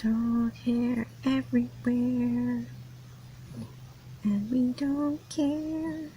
Dog hair everywhere, and we don't care.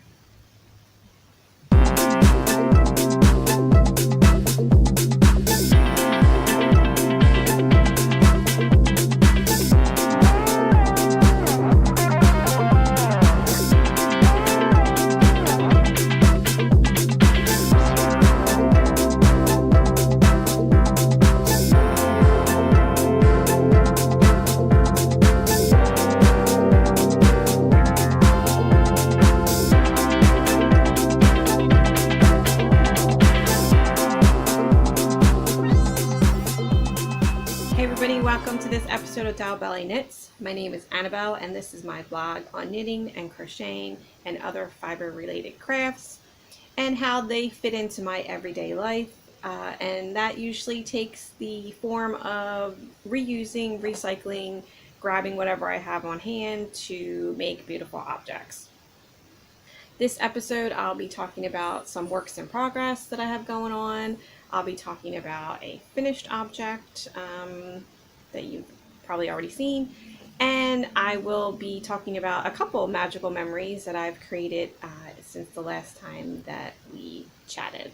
Hey everybody, welcome to this episode of Dollbellieknits. My name is Annabelle and this is my blog on knitting and crocheting and other fiber related crafts and how they fit into my everyday life. And that usually takes the form of reusing, recycling, grabbing whatever I have on hand to make beautiful objects. This episode I'll be talking about some works in progress that I have going on. I'll be talking about a finished object that you've probably already seen, and I will be talking about a couple magical memories that I've created since the last time that we chatted.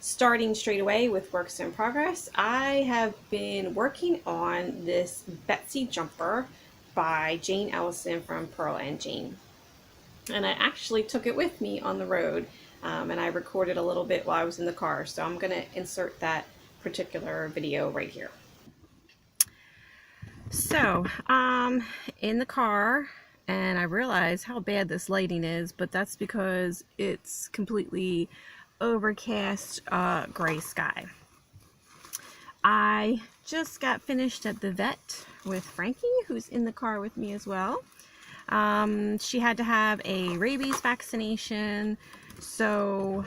Starting straight away with works in progress, I have been working on this Betsy jumper by Jane Ellison from Pearl and Jane. And I actually took it with me on the road, and I recorded a little bit while I was in the car, so I'm going to insert that particular video right here. So, in the car, and I realize how bad this lighting is, but that's because it's completely overcast gray sky. I just got finished at the vet with Frankie, who's in the car with me as well. She had to have a rabies vaccination, so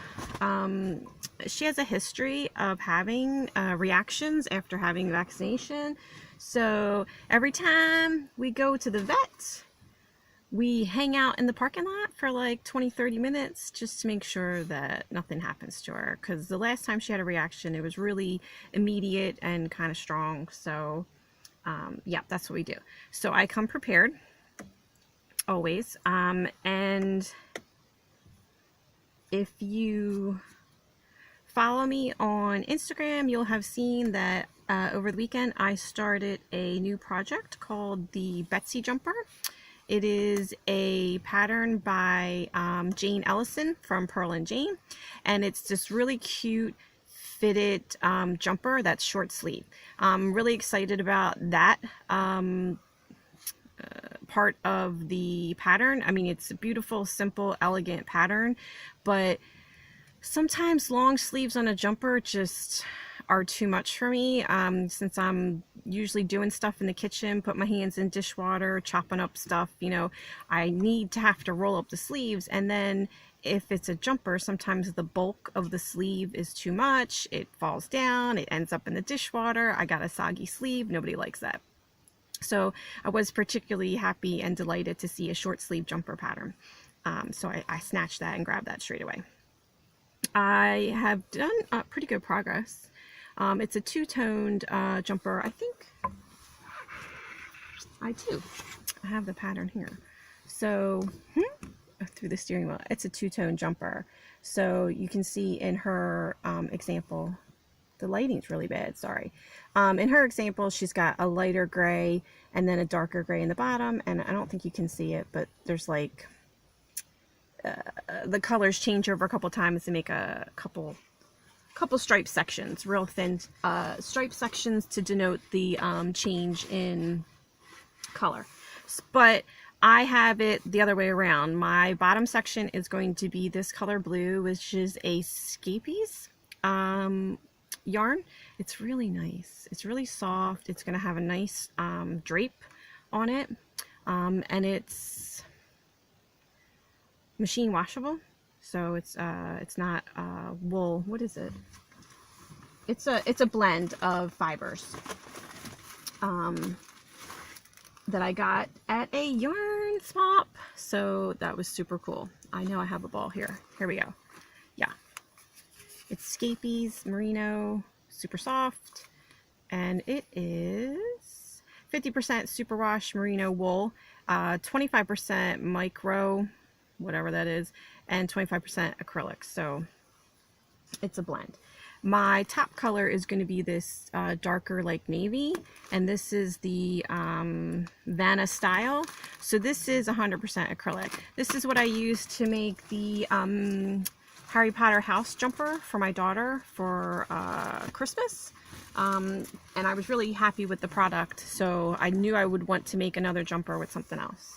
she has a history of having reactions after having vaccination. So every time we go to the vet, we hang out in the parking lot for like 20-30 minutes just to make sure that nothing happens to her, because the last time she had a reaction, it was really immediate and kind of strong. So yeah, that's what we do. So I come prepared always, and if you follow me on Instagram, you'll have seen that over the weekend I started a new project called the Betsy jumper. It is a pattern by Jane Ellison from Pearl and Jane, and it's this really cute fitted jumper that's short sleeve. I'm really excited about that part of the pattern. I mean, it's a beautiful, simple, elegant pattern, but sometimes long sleeves on a jumper just are too much for me, since I'm usually doing stuff in the kitchen, put my hands in dishwater, chopping up stuff, you know, I need to have to roll up the sleeves. And then if it's a jumper, sometimes the bulk of the sleeve is too much, it falls down, it ends up in the dishwater, I got a soggy sleeve, nobody likes that. So I was particularly happy and delighted to see a short sleeve jumper pattern. So I snatched that and grabbed that straight away. I have done pretty good progress. It's a two-toned jumper. I think I have the pattern here. So through the steering wheel, it's a two-tone jumper. So you can see in her example, the lighting's really bad, sorry. In her example, she's got a lighter gray and then a darker gray in the bottom, and I don't think you can see it, but there's like the colors change over a couple times to make a couple stripe sections, real thin stripe sections to denote the change in color. But I have it the other way around. My bottom section is going to be this color blue, which is a Scapies yarn. It's really nice. It's really soft. It's going to have a nice drape on it, and it's machine washable. So it's not wool. What is it? It's a blend of fibers that I got at a yarn swap. So that was super cool. I know I have a ball here. Here we go. Yeah. It's Scapies Merino, super soft. and it is 50% superwash merino wool, 25% micro, whatever that is, and 25% acrylic. So it's a blend. My top color is going to be this darker like navy, and this is the Vanna style. So this is 100% acrylic. This is what I used to make the Harry Potter house jumper for my daughter for Christmas. And I was really happy with the product, so I knew I would want to make another jumper with something else.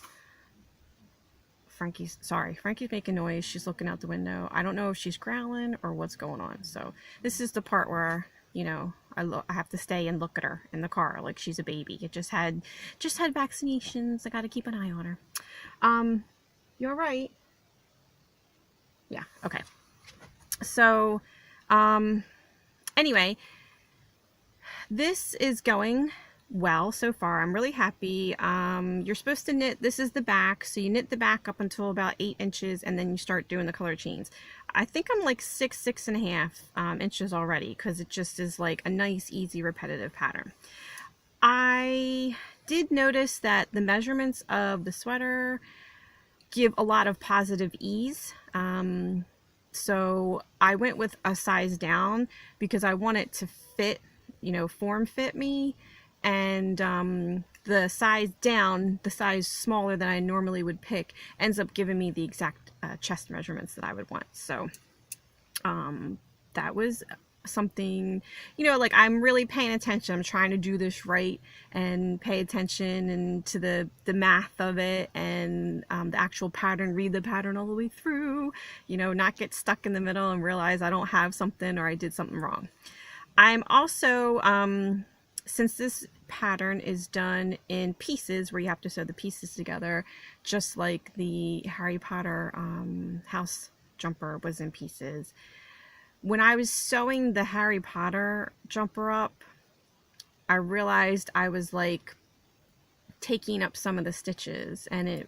Frankie's making noise. She's looking out the window. I don't know if she's growling or what's going on. So this is the part where, you know, I have to stay and look at her in the car like she's a baby. It just had vaccinations. I got to keep an eye on her. You all right? Yeah. Okay. So, anyway, this is going well so far. I'm really happy. You're supposed to knit, this is the back, so you knit the back up until about 8 inches, and then you start doing the color chains. I think I'm like 6.5 inches already, because it just is like a nice, easy, repetitive pattern. I did notice that the measurements of the sweater give a lot of positive ease. So I went with a size down because I want it to fit, you know, form fit me. And the size down, the size smaller than I normally would pick, ends up giving me the exact chest measurements that I would want. So that was something, you know, like I'm really paying attention. I'm trying to do this right and pay attention and to the math of it and the actual pattern, read the pattern all the way through, you know, not get stuck in the middle and realize I don't have something or I did something wrong. I'm also, since this pattern is done in pieces where you have to sew the pieces together, just like the Harry Potter house jumper was in pieces. When I was sewing the Harry Potter jumper up, I realized I was like taking up some of the stitches, and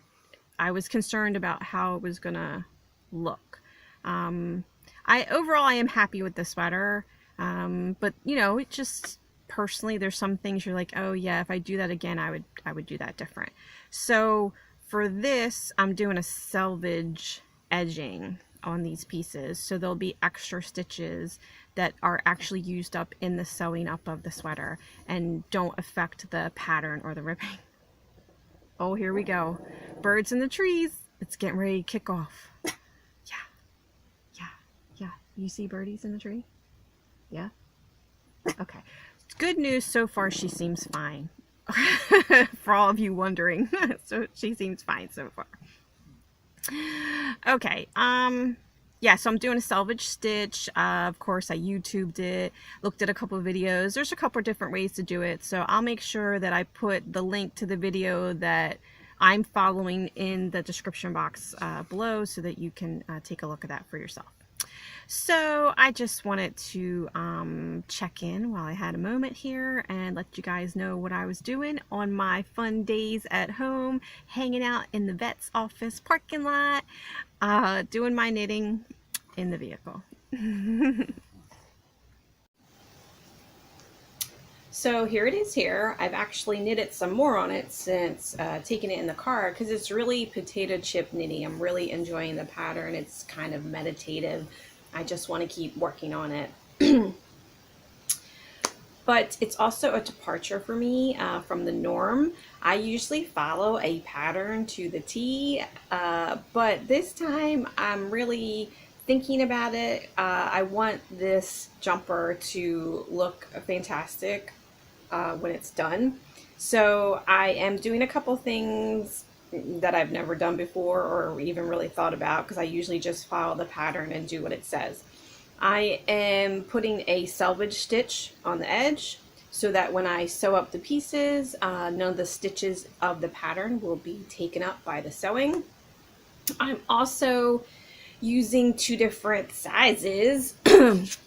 I was concerned about how it was gonna look. Overall I am happy with the sweater, but you know, it just personally, there's some things you're like, oh yeah, if I do that again, I would do that different. So for this, I'm doing a selvage edging on these pieces, so there'll be extra stitches that are actually used up in the sewing up of the sweater and don't affect the pattern or the ribbing. Oh, here we go. Birds in the trees. It's getting ready to kick off. Yeah. You see birdies in the tree? Yeah? Okay. Good news so far, she seems fine. For all of you wondering. So she seems fine so far. Okay, yeah, so I'm doing a selvage stitch. Of course, I YouTubed it, looked at a couple of videos. There's a couple of different ways to do it, so I'll make sure that I put the link to the video that I'm following in the description box below so that you can take a look at that for yourself. So I just wanted to check in while I had a moment here and let you guys know what I was doing on my fun days at home, hanging out in the vet's office parking lot, doing my knitting in the vehicle. So here it is here. I've actually knitted some more on it since taking it in the car because it's really potato chip knitting. I'm really enjoying the pattern. It's kind of meditative. I just want to keep working on it. But it's also a departure for me from the norm. I usually follow a pattern to the T, but this time I'm really thinking about it. I want this jumper to look fantastic when it's done. So I am doing a couple things that I've never done before or even really thought about because I usually just follow the pattern and do what it says. I am putting a selvage stitch on the edge so that when I sew up the pieces, none of the stitches of the pattern will be taken up by the sewing. I'm also using 2 different sizes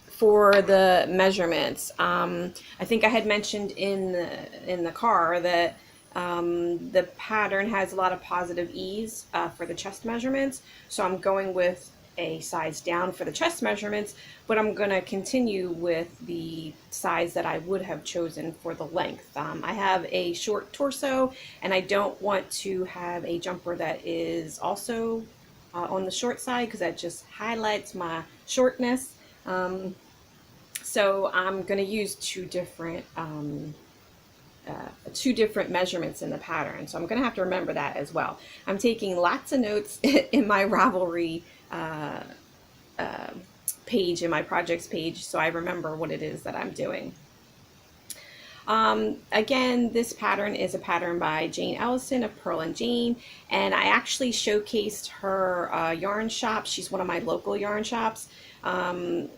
for the measurements. I think I had mentioned in the car that the pattern has a lot of positive ease for the chest measurements, so I'm going with a size down for the chest measurements, but I'm going to continue with the size that I would have chosen for the length. I have a short torso, and I don't want to have a jumper that is also on the short side, because that just highlights my shortness. So I'm going to use two different measurements in the pattern. So I'm going to have to remember that as well. I'm taking lots of notes in my Ravelry page, in my projects page, so I remember what it is that I'm doing. Again, this pattern is a pattern by Jane Ellison of Pearl and Jane, and I actually showcased her yarn shop. She's one of my local yarn shops in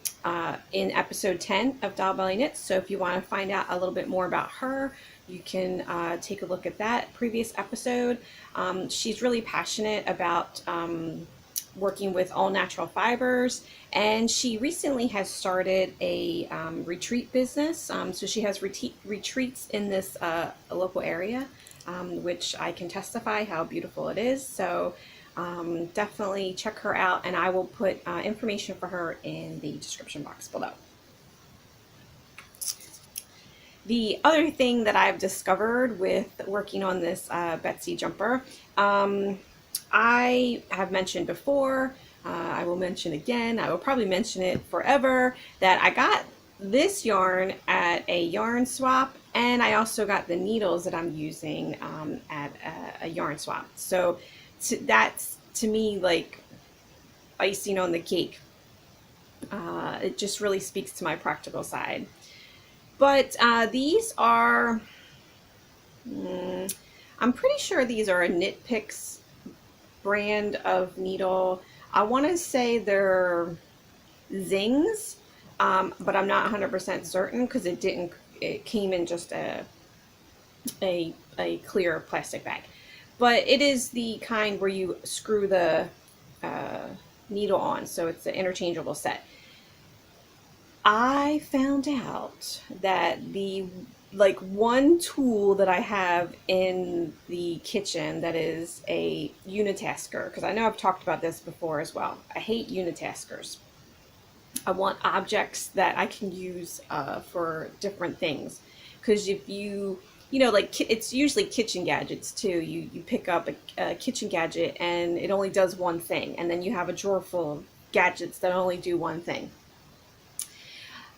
episode 10 of Dollbellieknits. So if you want to find out a little bit more about her, you can take a look at that previous episode. She's really passionate about working with all natural fibers, and she recently has started a retreat business. So she has retreats in this local area, which I can testify how beautiful it is. So definitely check her out, and I will put information for her in the description box below. The other thing that I've discovered with working on this Betsy jumper, I have mentioned before, I will mention again, I will probably mention it forever, that I got this yarn at a yarn swap, and I also got the needles that I'm using at a yarn swap. So that's, to me, like icing on the cake. It just really speaks to my practical side. But these are, I'm pretty sure these are a Knit Picks brand of needle. I want to say they're Zings, but I'm not 100% certain, because it came in just a clear plastic bag. But it is the kind where you screw the needle on, so it's an interchangeable set. I found out that the one tool that I have in the kitchen that is a unitasker, because I know I've talked about this before as well. I hate unitaskers. I want objects that I can use for different things, because if you know, like, it's usually kitchen gadgets too. You pick up a kitchen gadget and it only does one thing, and then you have a drawer full of gadgets that only do one thing.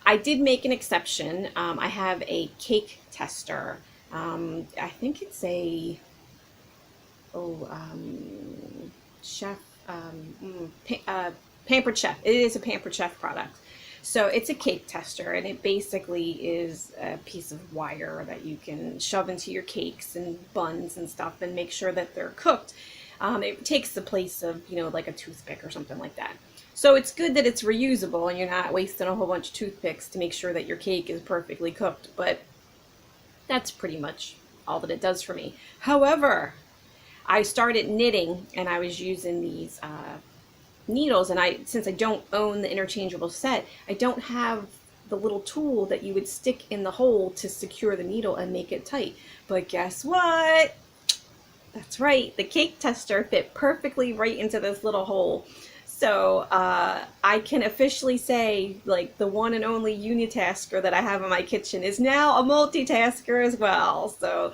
I did make an exception. I have a cake tester. I think it's a chef, Pampered Chef. It is a Pampered Chef product. So it's a cake tester, and it basically is a piece of wire that you can shove into your cakes and buns and stuff and make sure that they're cooked. It takes the place of, you know, like a toothpick or something like that. So it's good that it's reusable and you're not wasting a whole bunch of toothpicks to make sure that your cake is perfectly cooked. But that's pretty much all that it does for me. However, I started knitting, and I was using these needles, and since I don't own the interchangeable set, I don't have the little tool that you would stick in the hole to secure the needle and make it tight. But guess what? That's right, the cake tester fit perfectly right into this little hole. So I can officially say, like, the one and only unitasker that I have in my kitchen is now a multitasker as well. So,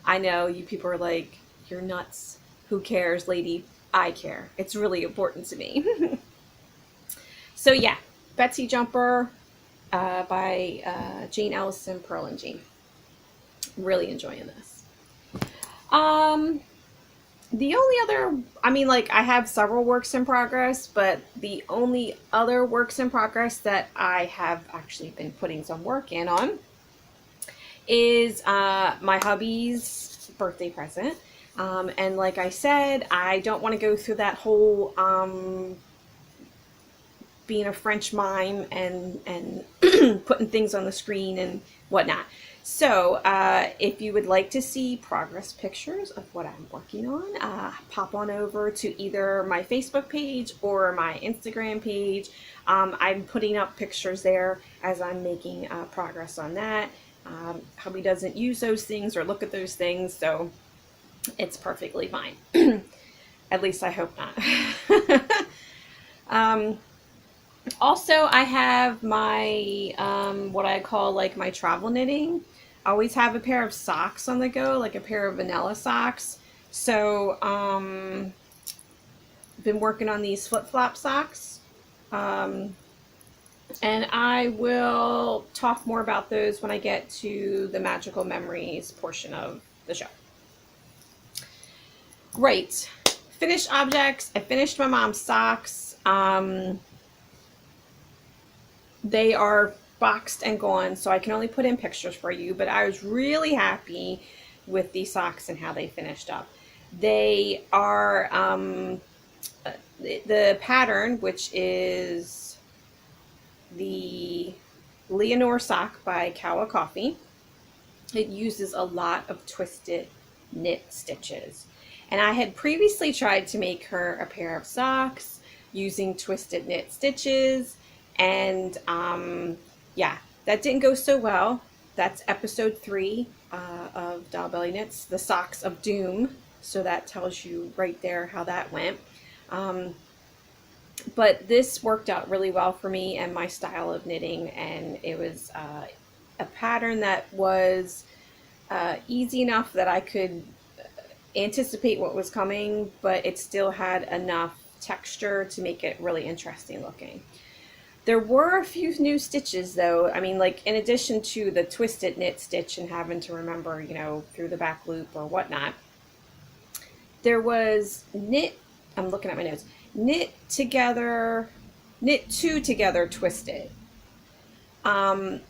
I know you people are like, you're nuts. Who cares, lady? I care. It's really important to me. So yeah, Betsy jumper by Jane Ellison, Pearl and Jane. Really enjoying this. The only other, I mean, like, I have several works in progress, but the only other works in progress that I have actually been putting some work in on is my hubby's birthday present. And like I said, I don't want to go through that whole being a French mime and putting things on the screen and whatnot. So if you would like to see progress pictures of what I'm working on, pop on over to either my Facebook page or my Instagram page. I'm putting up pictures there as I'm making progress on that. Hubby doesn't use those things or look at those things, so it's perfectly fine. At least I hope not. Also, I have my, what I call like my travel knitting. I always have a pair of socks on the go, like a pair of vanilla socks. So, been working on these flip-flop socks. Um, and I will talk more about those when I get to the magical memories portion of the show. Great. Finished objects. I finished my mom's socks. They are boxed and gone, so I can only put in pictures for you, but I was really happy with these socks and how they finished up. They are the pattern, which is the Leonore sock by Kawa Coffee. It uses a lot of twisted knit stitches. And I had previously tried to make her a pair of socks using twisted knit stitches. And yeah, that didn't go so well. That's episode 3 of Dollbellieknits, the Socks of Doom. So that tells you right there how that went. But this worked out really well for me and my style of knitting, and it was a pattern that was easy enough that I could anticipate what was coming, but it still had enough texture to make it really interesting looking. There were a few new stitches though. I mean, like in addition to the twisted knit stitch and having to remember, you know, through the back loop or whatnot, there was knit, I'm looking at my notes, knit together, knit two together twisted. And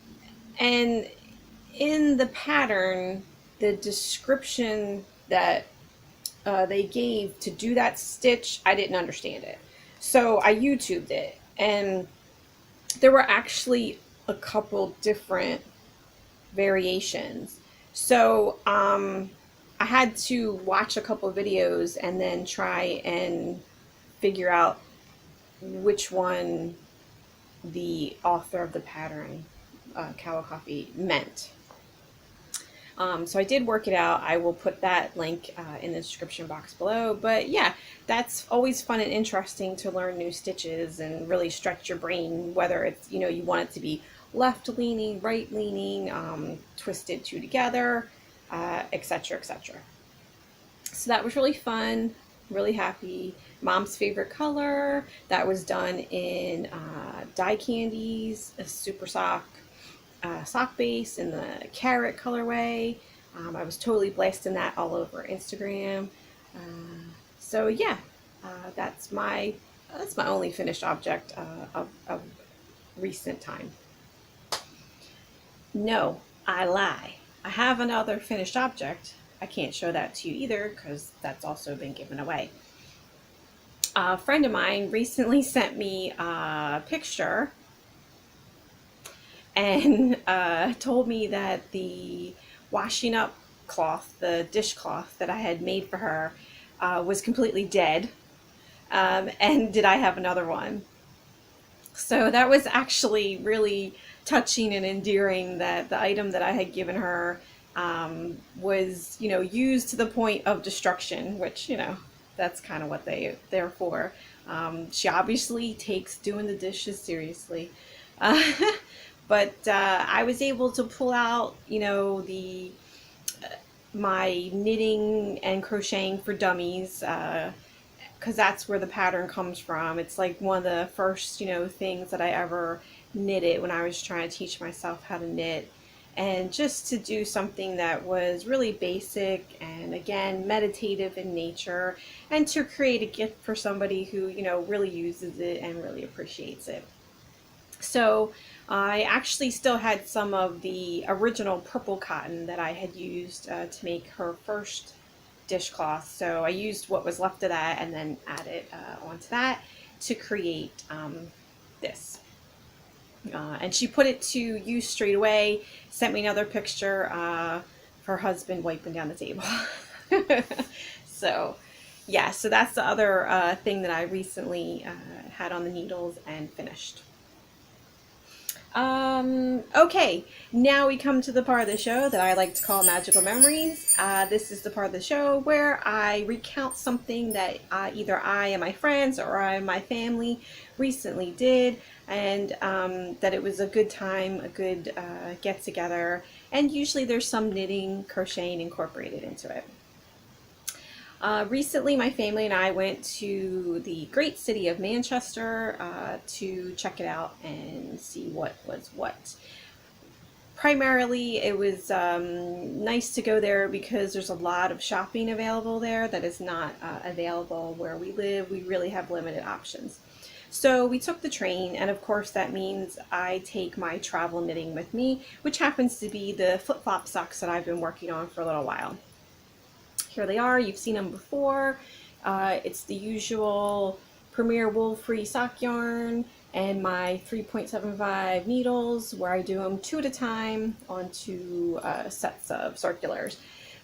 in the pattern, the description that they gave to do that stitch, I didn't understand it. So I YouTubed it, and there were actually a couple different variations. So I had to watch a couple of videos and then try and figure out which one the author of the pattern, Kawa Coffee, meant. So I did work it out. I will put that link in the description box below. But yeah, that's always fun and interesting to learn new stitches and really stretch your brain, whether it's, you know, you want it to be left leaning, right leaning, twisted two together, etc., etc. So that was really fun, really happy. Mom's favorite color, that was done in Die Candies, a super sock base in the carrot colorway. I was totally blasting that all over Instagram. So yeah, that's my only finished object of recent time. No, I lie. I have another finished object. I can't show that to you either because that's also been given away. A friend of mine recently sent me a picture and told me that the washing up cloth, the dishcloth that I had made for her, was completely dead. And did I have another one? So that was actually really touching and endearing, that the item that I had given her was, you know, used to the point of destruction, which, you know, that's kind of what they're for. She obviously takes doing the dishes seriously. But I was able to pull out, you know, my knitting and crocheting for dummies, because that's where the pattern comes from. It's like one of the first, you know, things that I ever knitted when I was trying to teach myself how to knit. And just to do something that was really basic and, again, meditative in nature, and to create a gift for somebody who, you know, really uses it and really appreciates it. So I actually still had some of the original purple cotton that I had used to make her first dishcloth. So I used what was left of that and then added onto that to create this. And she put it to use straight away, sent me another picture of her husband wiping down the table. So yeah, so that's the other thing that I recently had on the needles and finished. Okay, now we come to the part of the show that I like to call Magical Memories. This is the part of the show where I recount something that either I and my friends or I and my family recently did, and that it was a good time, a good get together, and usually there's some knitting, crocheting incorporated into it. Recently, my family and I went to the great city of Manchester to check it out and see what was what. Primarily, it was nice to go there because there's a lot of shopping available there that is not available where we live. We really have limited options. So we took the train, and of course, that means I take my travel knitting with me, which happens to be the flip-flop socks that I've been working on for a little while. Here they are. You've seen them before. It's the usual Premier wool-free sock yarn and my 3.75 needles, where I do them two at a time onto sets of circulars.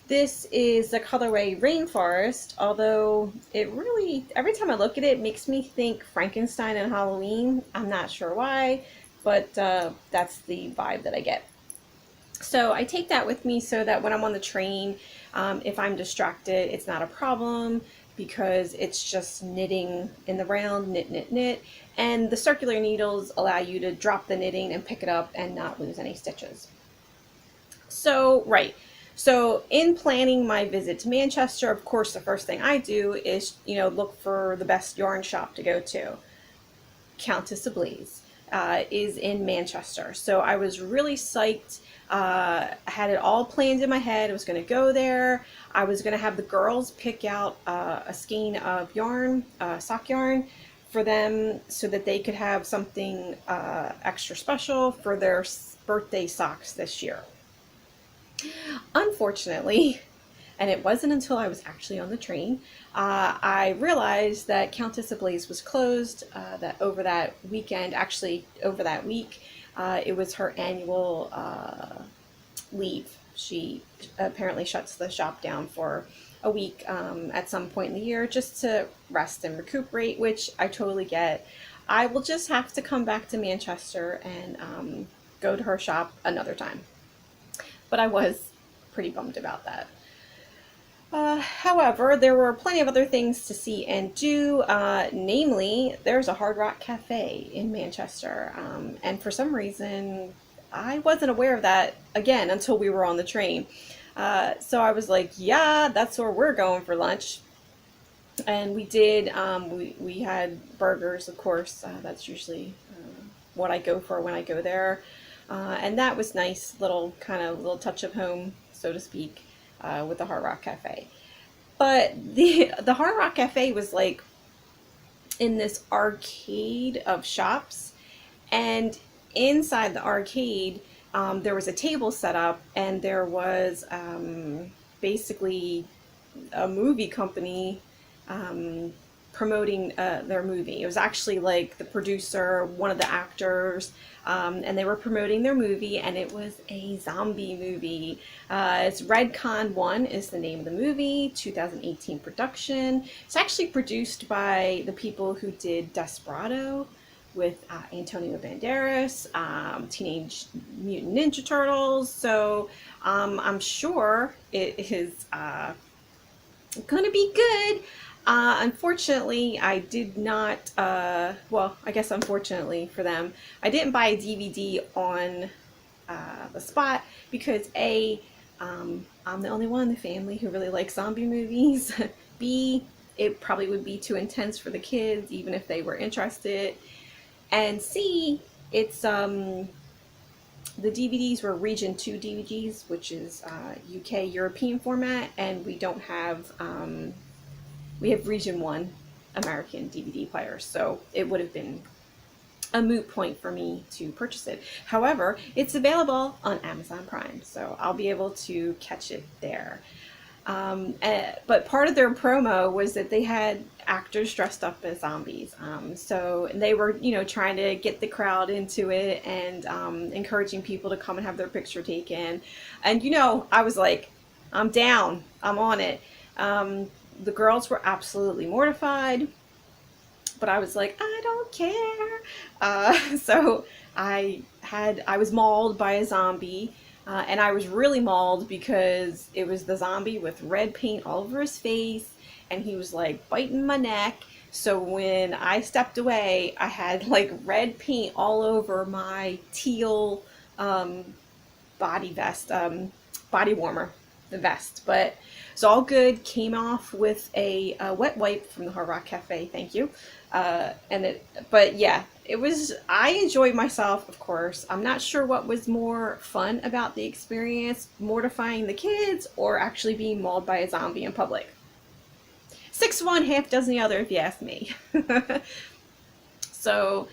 This is the colorway Rainforest, although it really, every time I look at it, it makes me think Frankenstein and Halloween. I'm not sure why, but that's the vibe that I get. So I take that with me so that when I'm on the train, if I'm distracted, it's not a problem because it's just knitting in the round, knit, knit, knit. And the circular needles allow you to drop the knitting and pick it up and not lose any stitches. So, right. So in planning my visit to Manchester, of course, the first thing I do is, look for the best yarn shop to go to. Countess Ablaze is in Manchester. So I was really psyched. I had it all planned in my head. I was going to go there. I was going to have the girls pick out a skein of yarn, sock yarn, for them so that they could have something extra special for their birthday socks this year. Unfortunately, and it wasn't until I was actually on the train, I realized that Countess Ablaze was closed, that over that weekend, actually over that week, it was her annual leave. She apparently shuts the shop down for a week at some point in the year just to rest and recuperate, which I totally get. I will just have to come back to Manchester and go to her shop another time. But I was pretty bummed about that. However, there were plenty of other things to see and do. Namely, there's a Hard Rock Cafe in Manchester, and for some reason, I wasn't aware of that again until we were on the train. So I was like, "Yeah, that's where we're going for lunch." And we did. We had burgers, of course. That's usually what I go for when I go there, and that was nice. Little touch of home, so to speak. With the Hard Rock Cafe. But the Hard Rock Cafe was like in this arcade of shops, and inside the arcade there was a table set up, and there was basically a movie company promoting their movie. It was actually like the producer, one of the actors, and they were promoting their movie, and it was a zombie movie. It's Redcon 1 is the name of the movie, 2018 production. It's actually produced by the people who did Desperado with Antonio Banderas, Teenage Mutant Ninja Turtles. So I'm sure it is going to be good. Unfortunately, I did not, well, I guess unfortunately for them, I didn't buy a DVD on the spot because A, I'm the only one in the family who really likes zombie movies. B, it probably would be too intense for the kids, even if they were interested. And C, it's, the DVDs were Region 2 DVDs, which is UK European format, and we don't have, we have Region 1 American DVD players, so it would have been a moot point for me to purchase it. However, it's available on Amazon Prime, so I'll be able to catch it there. But part of their promo was that they had actors dressed up as zombies. So they were, trying to get the crowd into it and encouraging people to come and have their picture taken. And, I was like, I'm down. I'm on it. The girls were absolutely mortified, but I was like, I don't care. So I was mauled by a zombie, and I was really mauled because it was the zombie with red paint all over his face, and he was like biting my neck. So when I stepped away, I had like red paint all over my teal um, body vest, body warmer, the vest. But it's all good. Came off with a wet wipe from the Hard Rock Cafe. Thank you. But yeah, it was. I enjoyed myself, of course. I'm not sure what was more fun about the experience: mortifying the kids or actually being mauled by a zombie in public. 6 one, half dozen the other, if you ask me. So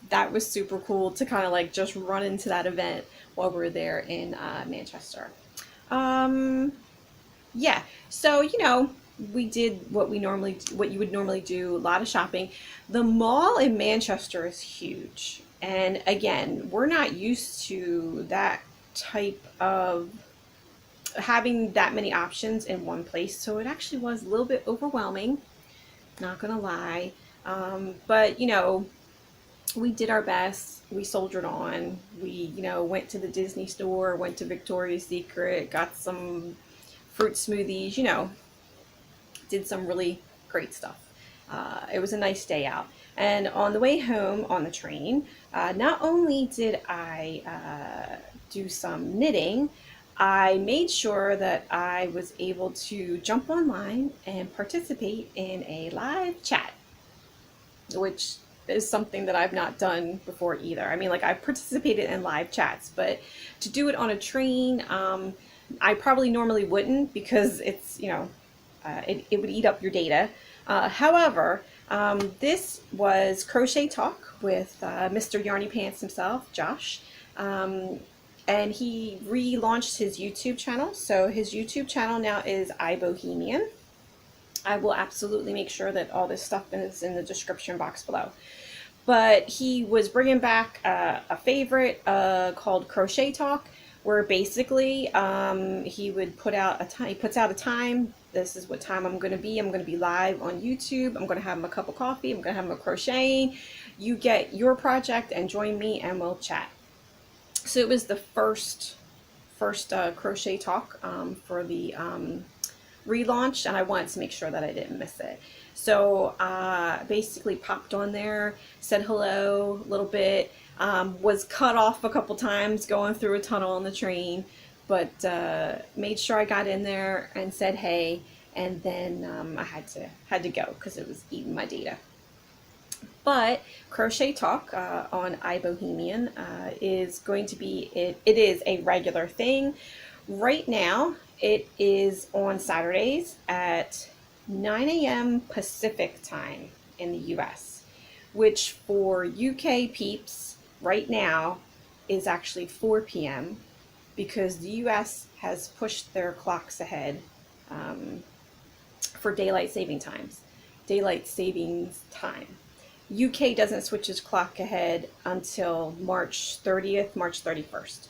that was super cool to kind of like just run into that event while we were there in Manchester. Um, yeah, so we did what you would normally do, a lot of shopping. The mall in Manchester is huge, and again, we're not used to that type of having that many options in one place, so it actually was a little bit overwhelming, not gonna lie. But we did our best. We soldiered on. We, went to the Disney store, went to Victoria's Secret, got some fruit smoothies, did some really great stuff. It was a nice day out. And on the way home on the train, not only did I do some knitting, I made sure that I was able to jump online and participate in a live chat, which is something that I've not done before either. I mean, like, I've participated in live chats, but to do it on a train, I probably normally wouldn't, because it's, it would eat up your data. However, this was Crochet Talk with Mr. Yarny Pants himself, Josh. And he relaunched his YouTube channel. So his YouTube channel now is iBohemian. I will absolutely make sure that all this stuff is in the description box below. But he was bringing back a favorite called Crochet Talk, where basically he would put out a time. He puts out a time. This is what time I'm going to be. I'm going to be live on YouTube. I'm going to have him a cup of coffee. I'm going to have him a crocheting. You get your project and join me, and we'll chat. So it was the first Crochet Talk for the relaunch, and I wanted to make sure that I didn't miss it. So basically popped on there, said hello a little bit, was cut off a couple times going through a tunnel on the train, but made sure I got in there and said hey, and then I had to go because it was eating my data. But Crochet Talk on iBohemian is going to be, it is a regular thing. Right now, it is on Saturdays at 9 a.m. Pacific time in the US, which for UK peeps right now is actually 4 p.m. because the US has pushed their clocks ahead for daylight savings time. UK doesn't switch its clock ahead until March 30th, March 31st.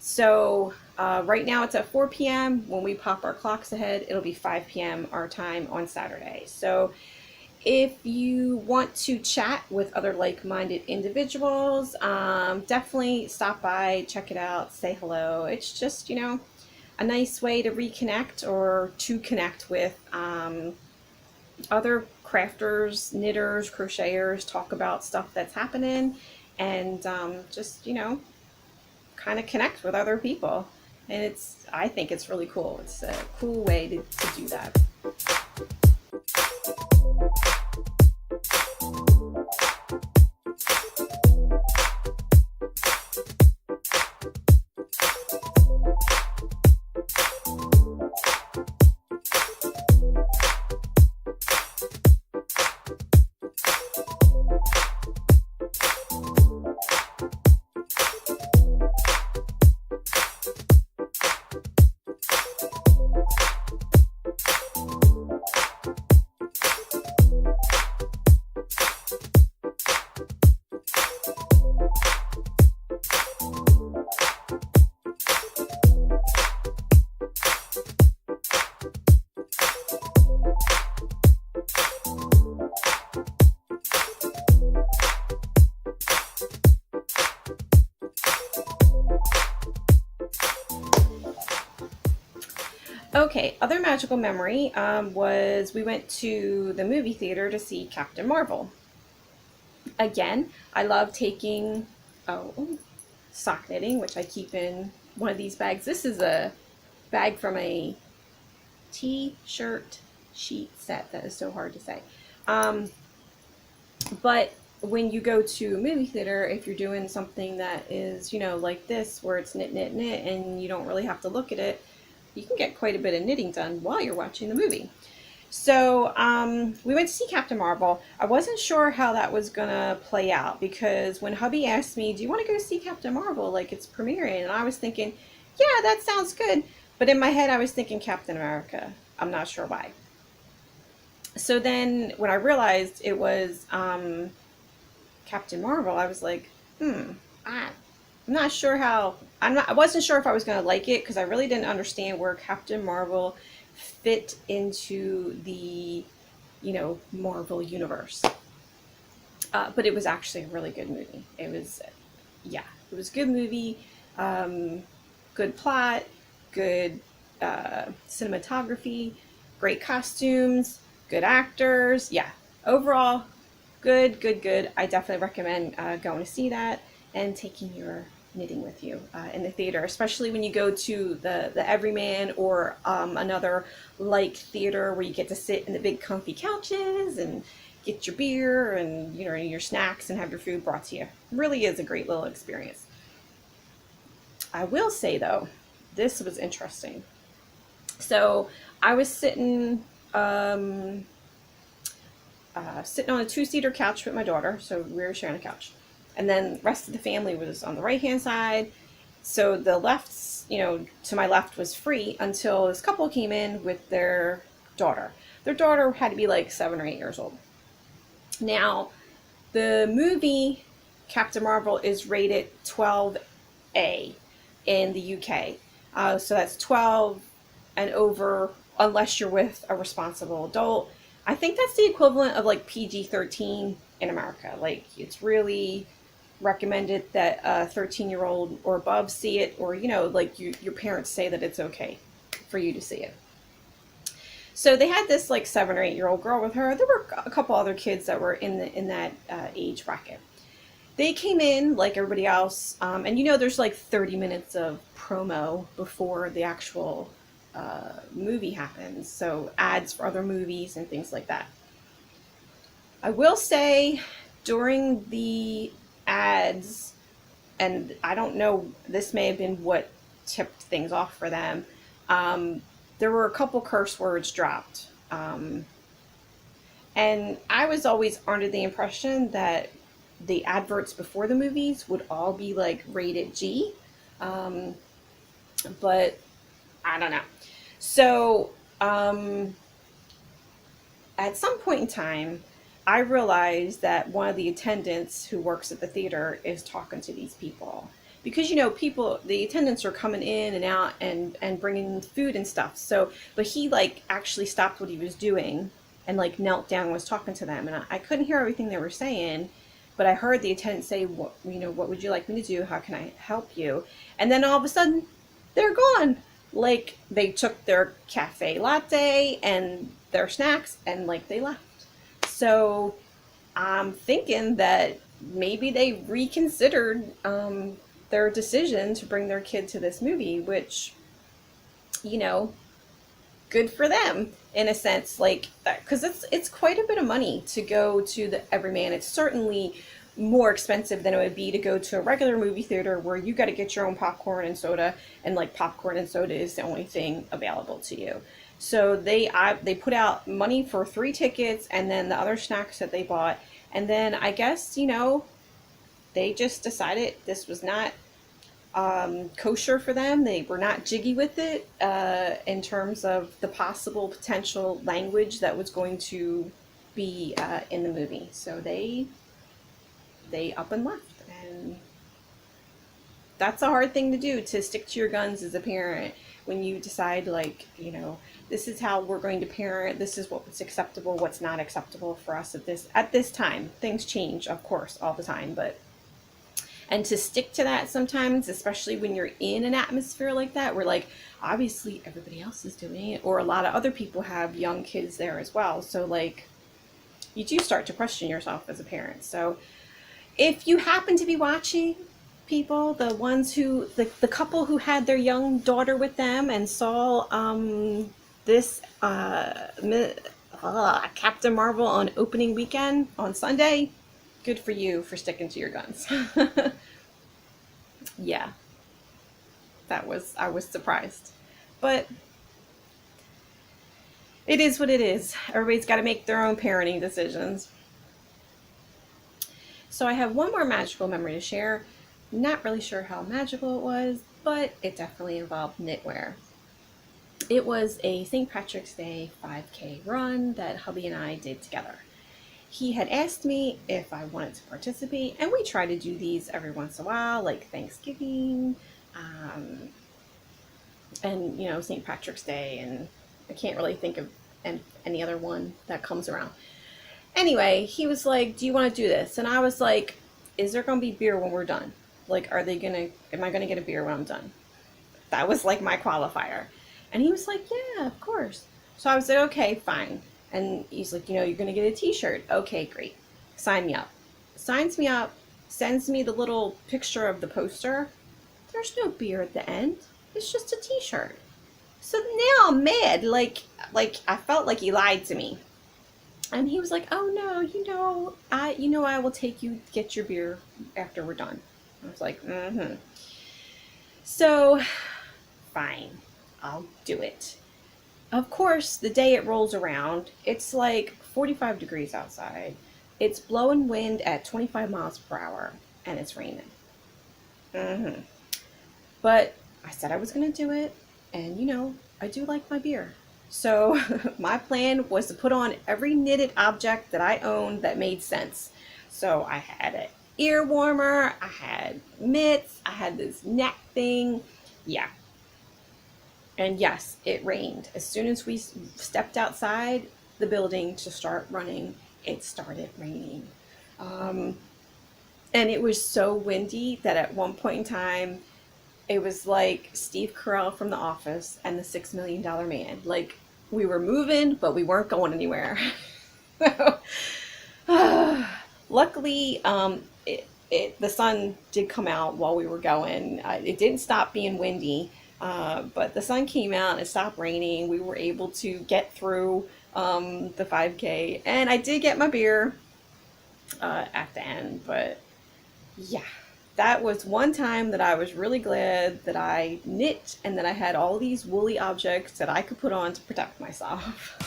So right now it's at 4 p.m. When we pop our clocks ahead, it'll be 5 p.m. our time on Saturday. So if you want to chat with other like-minded individuals, definitely stop by, check it out, say hello. It's just, a nice way to reconnect or to connect with other crafters, knitters, crocheters, talk about stuff that's happening, and just, kind of connect with other people. And I think it's really cool. It's a cool way to do that. Okay, other magical memory was we went to the movie theater to see Captain Marvel. Again, I love taking sock knitting, which I keep in one of these bags. This is a bag from a t-shirt sheet set. That is so hard to say. Um, but when you go to a movie theater, if you're doing something that is, like this, where it's knit, knit, knit, and you don't really have to look at it, you can get quite a bit of knitting done while you're watching the movie. So we went to see Captain Marvel. I wasn't sure how that was gonna play out because when hubby asked me, "Do you want to go see Captain Marvel? Like it's premiering," and I was thinking, "Yeah, that sounds good," but in my head I was thinking Captain America. I'm not sure why. So then when I realized it was Captain Marvel, I was like, I'm not sure how. I wasn't sure if I was gonna like it because I really didn't understand where Captain Marvel fit into the, Marvel universe. But it was actually a really good movie. Yeah, it was a good movie. Good plot, good cinematography, great costumes, good actors. Yeah, overall, good, good, good. I definitely recommend going to see that and taking your knitting with you in the theater, especially when you go to the Everyman or another like theater where you get to sit in the big comfy couches and get your beer and your snacks and have your food brought to you. It really is a great little experience. I will say though, this was interesting. So I was sitting on a two-seater couch with my daughter, so we were sharing a couch, and then the rest of the family was on the right hand side. So the left, to my left was free until this couple came in with their daughter. Their daughter had to be like 7 or 8 years old. Now, the movie Captain Marvel is rated 12A in the UK. So that's 12 and over, unless you're with a responsible adult. I think that's the equivalent of like PG-13 in America. Like, it's really recommended that a 13-year-old or above see it, or, like your parents say that it's okay for you to see it. So they had this like 7 or 8 year old girl with her. There were a couple other kids that were in that age bracket. They came in like everybody else, and there's like 30 minutes of promo before the actual movie happens. So ads for other movies and things like that. I will say during the ads, and I don't know, this may have been what tipped things off for them. There were a couple curse words dropped. And I was always under the impression that the adverts before the movies would all be like rated G. Um, but I don't know. So at some point in time, I realized that one of the attendants who works at the theater is talking to these people because people, the attendants are coming in and out and bringing food and stuff. So but he like actually stopped what he was doing and like knelt down and was talking to them, and I couldn't hear everything they were saying, but I heard the attendant say, what would you like me to do, how can I help you? And then all of a sudden they're gone. Like they took their cafe latte and their snacks and like they left. So I'm thinking that maybe they reconsidered their decision to bring their kid to this movie, which, you know, good for them in a sense, like that, because it's quite a bit of money to go to the Everyman. It's certainly more expensive than it would be to go to a regular movie theater where you got to get your own popcorn and soda, and like popcorn and soda is the only thing available to you. So they put out money for 3 tickets and then the other snacks that they bought, and then I guess they just decided this was not kosher for them. They were not jiggy with it in terms of the possible potential language that was going to be in the movie. So they up and left, and that's a hard thing to do, to stick to your guns as a parent when you decide, like, this is how we're going to parent, this is what's acceptable, what's not acceptable for us at this time. Things change, of course, all the time, but And to stick to that sometimes, especially when you're in an atmosphere like that, where like obviously everybody else is doing it, or a lot of other people have young kids there as well. So like you do start to question yourself as a parent. So if you happen to be watching, people, the ones who, the couple who had their young daughter with them and saw this Captain Marvel on opening weekend on Sunday, good for you for sticking to your guns. Yeah, I was surprised. But it is what it is. Everybody's got to make their own parenting decisions. So I have one more magical memory to share. Not really sure how magical it was, but it definitely involved knitwear. It was a St. Patrick's Day 5K run that hubby and I did together. He had asked me if I wanted to participate, and we try to do these every once in a while, like Thanksgiving, and you know, St. Patrick's Day, and I can't really think of any other one that comes around. Anyway, he was like, do you want to do this? And I was like, is there going to be beer when we're done? Like, am I going to get a beer when I'm done? That was like my qualifier. And he was like, yeah, of course. So I was like, okay, fine. And he's like, you know, you're going to get a t-shirt. Okay, great. Sign me up. Signs me up, sends me the little picture of the poster. There's no beer at the end. It's just a t-shirt. So now I'm mad. Like I felt like he lied to me. And he was like, oh no, I will take you to get your beer after we're done. I was like, mm-hmm. So, fine, I'll do it. Of course, the day it rolls around, it's like 45 degrees outside. It's blowing wind at 25 miles per hour, and it's raining. Mm-hmm. But I said I was going to do it, and you know, I do like my beer. So my plan was to put on every knitted object that I owned that made sense. So I had an ear warmer, I had mitts, I had this neck thing. Yeah. And yes, it rained. As soon as we stepped outside the building to start running, it started raining. And it was so windy that at one point in time, it was like Steve Carell from The Office and the $6 Million Man. Like, we were moving, but we weren't going anywhere. Luckily, the sun did come out while we were going. It didn't stop being windy, but the sun came out and it stopped raining. We were able to get through the 5K, and I did get my beer at the end, but yeah. That was one time that I was really glad that I knit and that I had all these woolly objects that I could put on to protect myself.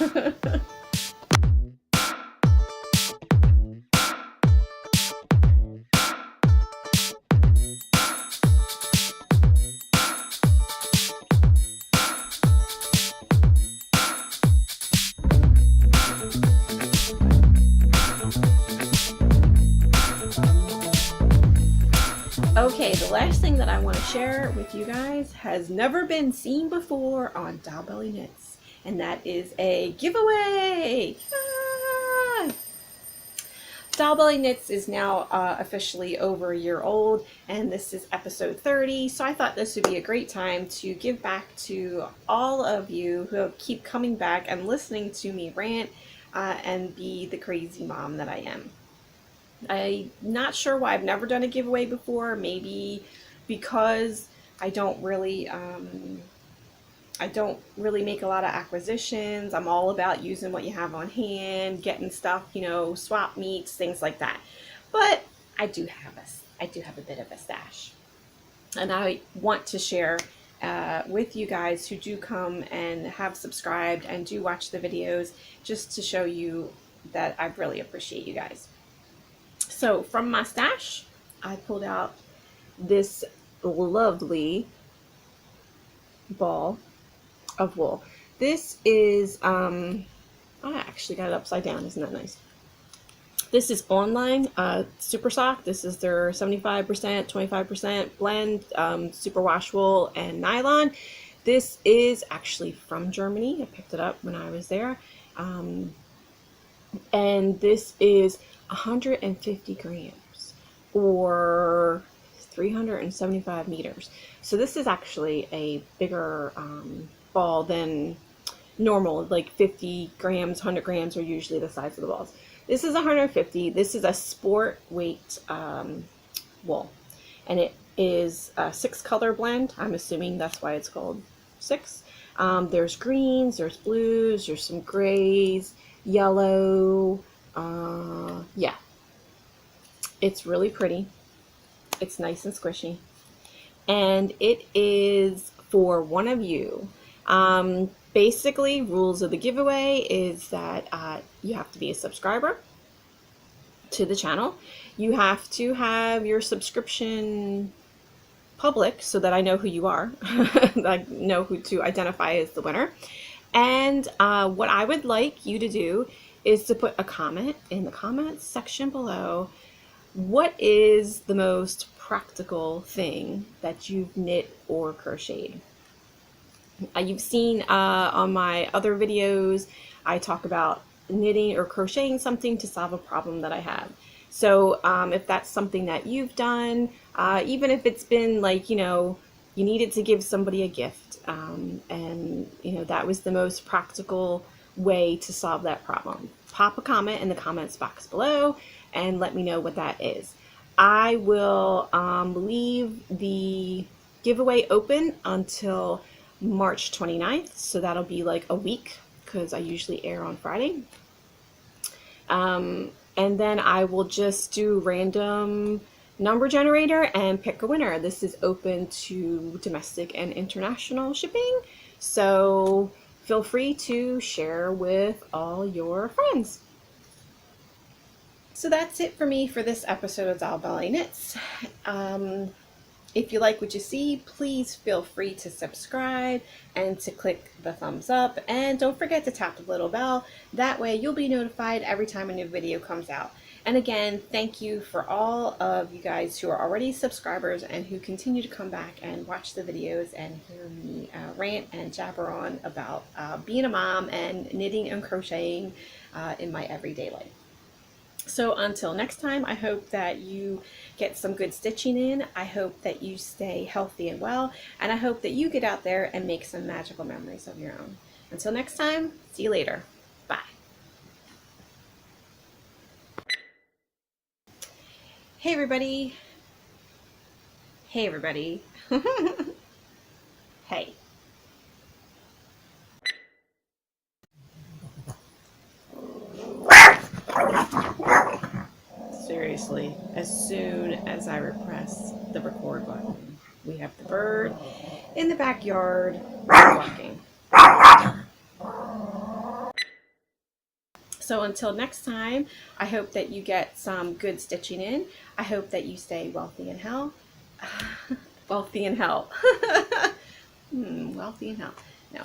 Okay, the last thing that I want to share with you guys has never been seen before on Dollbellieknits, and that is a giveaway! Ah! Dollbellieknits is now officially over a year old, and this is episode 30, so I thought this would be a great time to give back to all of you who keep coming back and listening to me rant and be the crazy mom that I am. I'm not sure why I've never done a giveaway before. Maybe because I don't really make a lot of acquisitions. I'm all about using what you have on hand, getting stuff, you know, swap meets, things like that. But I do have a bit of a stash, and I want to share with you guys who do come and have subscribed and do watch the videos, just to show you that I really appreciate you guys. So from my stash, I pulled out this lovely ball of wool. This is, I actually got it upside down. Isn't that nice? This is online, Super Sock. This is their 75%, 25% blend, superwash wool and nylon. This is actually from Germany. I picked it up when I was there. And this is 150 grams, or 375 meters. So this is actually a bigger ball than normal, like 50 grams, 100 grams are usually the size of the balls. This is 150. This is a sport weight wool, and it is a 6-color blend. I'm assuming that's why it's called 6. There's greens, there's blues, there's some grays, yellow. Yeah, it's really pretty. It's nice and squishy, and it is for one of you. Basically, rules of the giveaway is that you have to be a subscriber to the channel. You have to have your subscription public so that I know who you are. I know who to identify as the winner. And what I would like you to do is to put a comment in the comments section below. What is the most practical thing that you've knit or crocheted? You've seen on my other videos, I talk about knitting or crocheting something to solve a problem that I have. So if that's something that you've done, even if it's been like, you know, you needed to give somebody a gift, and you know, that was the most practical way to solve that problem, pop a comment in the comments box below and let me know what that is. I will leave the giveaway open until March 29th, so that'll be like a week because I usually air on Friday. And then I will just do random number generator and pick a winner. This is open to domestic and international shipping, so feel free to share with all your friends. So that's it for me for this episode of Dollbellieknits. If you like what you see, please feel free to subscribe and to click the thumbs up. And don't forget to tap the little bell. That way you'll be notified every time a new video comes out. And again, thank you for all of you guys who are already subscribers and who continue to come back and watch the videos and hear me rant and jabber on about being a mom and knitting and crocheting in my everyday life. So until next time, I hope that you get some good stitching in. I hope that you stay healthy and well, and I hope that you get out there and make some magical memories of your own. Until next time, see you later. Bye. Hey everybody. Hey everybody. Hey. Seriously, as soon as I press the record button, we have the bird in the backyard walking. So until next time, I hope that you get some good stitching in. I hope that you stay wealthy in health. Wealthy in health. Wealthy in health. No.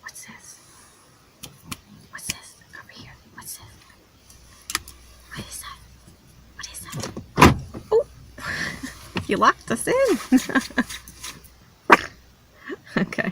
What's this? What's this? Over here. What's this? What is that? What is that? Oh! You locked us in. Okay.